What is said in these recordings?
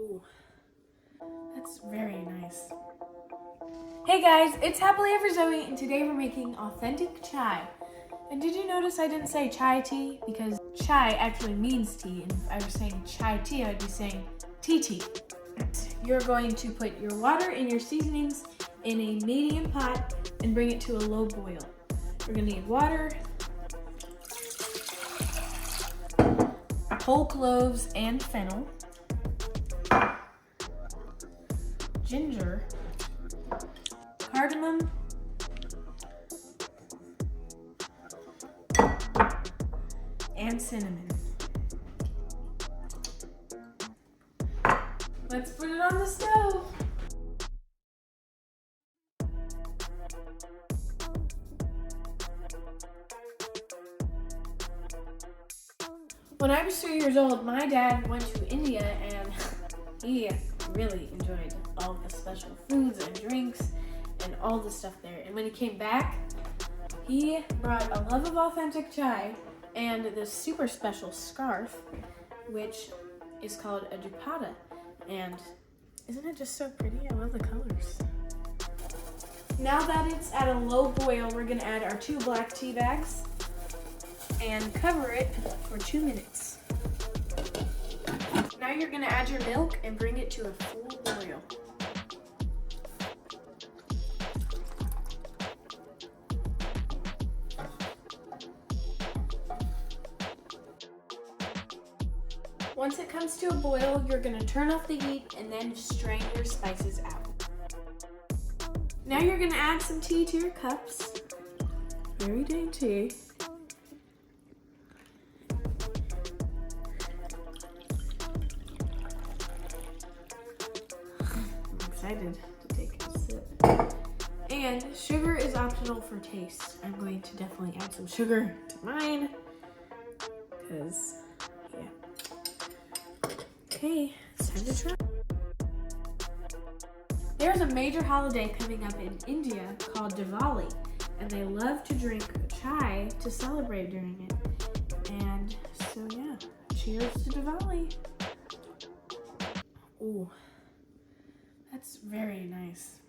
Ooh, that's very nice. Hey guys, it's Happily Ever Zoe, and today we're making authentic chai. And did you notice I didn't say chai tea? Because chai actually means tea, and if I was saying chai tea, I'd be saying tea tea. You're going to put your water and your seasonings in a medium pot and bring it to a low boil. You're gonna need water, whole cloves and fennel, ginger, cardamom, and cinnamon. Let's put it on the stove. When I was 3 years old, my dad went to India and he really enjoyed all the special foods and drinks and all the stuff there. And when he came back, he brought a love of authentic chai and this super special scarf, which is called a dupatta. And isn't it just so pretty? I love the colors. Now that it's at a low boil, we're gonna add our 2 black tea bags and cover it for 2 minutes. Now you're gonna add your milk and bring it to a full boil. Once it comes to a boil, you're gonna turn off the heat and then strain your spices out. Now you're gonna add some tea to your cups. Very dainty. I'm excited to take a sip. And sugar is optional for taste. I'm going to definitely add some sugar to mine, because okay, it's time to try. There's a major holiday coming up in India called Diwali, and they love to drink chai to celebrate during it. And so yeah, cheers to Diwali. Ooh, that's very nice.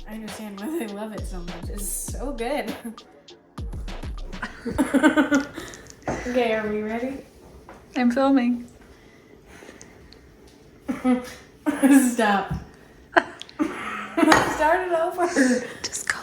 I understand why they love it so much. It's so good. Okay, are we ready? I'm filming. Stop. Start it over. Just go.